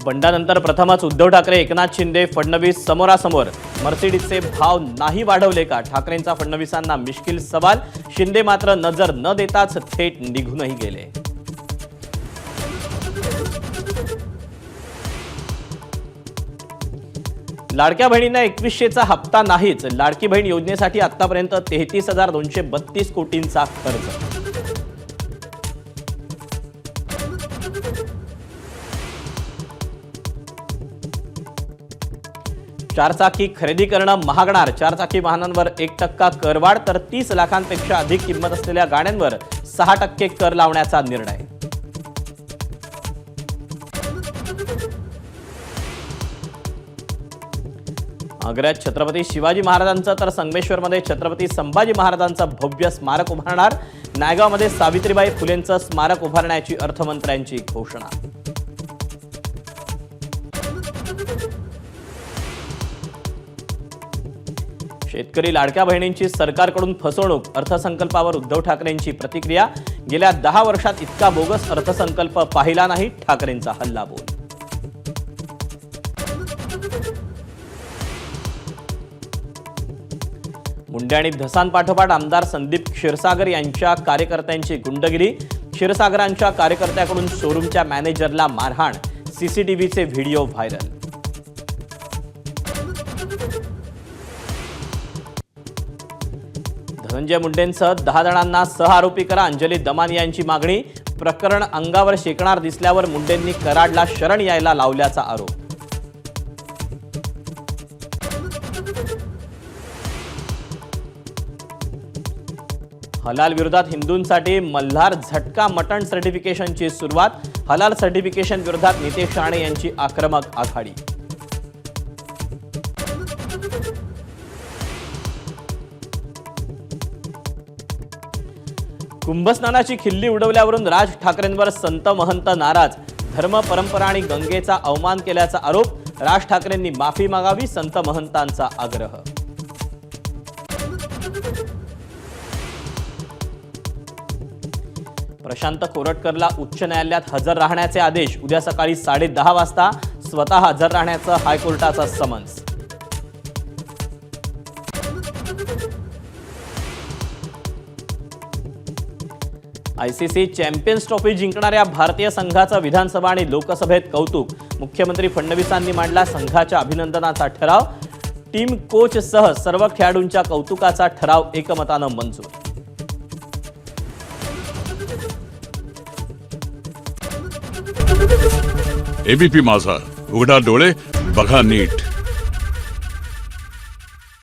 बंडानंतर प्रथमच उद्धव ठाकरे, एकनाथ शिंदे, फडणवीस समोरासमोर. मर्सिडीजचे भाव नाही वाढवले का? ठाकरेंचा फडणवीसांना मिश्किल सवाल. शिंदे मात्र नजर न देताच थेट निघूनही गेले. लाडक्या बहिणींना 2100चा हप्ता नाहीच. लाडकी बहीण योजनेसाठी आतापर्यंत 33,232 कोटींचा खर्च. चारचाकी खरेदी करणं महागणार. चारचाकी वाहनांवर 1% करवाढ तर 30 लाखांपेक्षा अधिक किंमत असलेल्या गाड्यांवर 6% कर लावण्याचा निर्णय. आग्र्यात छत्रपती शिवाजी महाराजांचं तर संगमेश्वरमध्ये छत्रपती संभाजी महाराजांचं भव्य स्मारक उभारणार. नायगावमध्ये सावित्रीबाई फुलेंचं स्मारक उभारण्याची अर्थमंत्र्यांची घोषणा. शेतकरी लाडक्या बहिणींची सरकारकडून फसवणूक. अर्थसंकल्पावर उद्धव ठाकरेंची प्रतिक्रिया. गेल्या 10 वर्षात इतका बोगस अर्थसंकल्प पाहिला नाही. ठाकरेंचा हल्लाबोल. मुंडे आणि धसांपाठोपाठ आमदार संदीप क्षीरसागर यांच्या कार्यकर्त्यांची गुंडगिरी. क्षीरसागरांच्या कार्यकर्त्याकडून शोरूमच्या मॅनेजरला मारहाण. सीसीटीव्हीचे व्हिडिओ व्हायरल. धनंजय मुंडेंसह 10 जणांना सहआरोपी करा. अंजली दमानी यांची मागणी. प्रकरण अंगावर शेकणार दिसल्यावर मुंडेंनी कराडला शरण यायला लावल्याचा आरोप. हलाल विरोधात हिंदूंसाठी मल्हार झटका मटण सर्टिफिकेशनची सुरुवात. हलाल सर्टिफिकेशन विरोधात नितेश राणे यांची आक्रमक आघाडी. कुंभस्नानाची खिल्ली उडवल्यावरून राज ठाकरेंवर संत महंत नाराज. धर्म, परंपरा आणि गंगेचा अवमान केल्याचा आरोप. राज ठाकरेंनी माफी मागावी. संत महंतांचा आग्रह. प्रशांत कोरटकरला उच्च न्यायालयात हजर राहण्याचे आदेश. उद्या सकाळी 10:30 वाजता स्वतः हजर राहण्याचं हायकोर्टाचं समन्स. आयसीसी चॅम्पियन्स ट्रॉफी जिंकणाऱ्या भारतीय संघाचं विधानसभा आणि लोकसभेत कौतुक. मुख्यमंत्री फडणवीसांनी मांडला संघाच्या अभिनंदनाचा ठराव. टीम कोचसह सर्व खेळाडूंच्या कौतुकाचा ठराव एकमतानं मंजूर. एबीपी माझा, उघडा डोळे बघा नीट.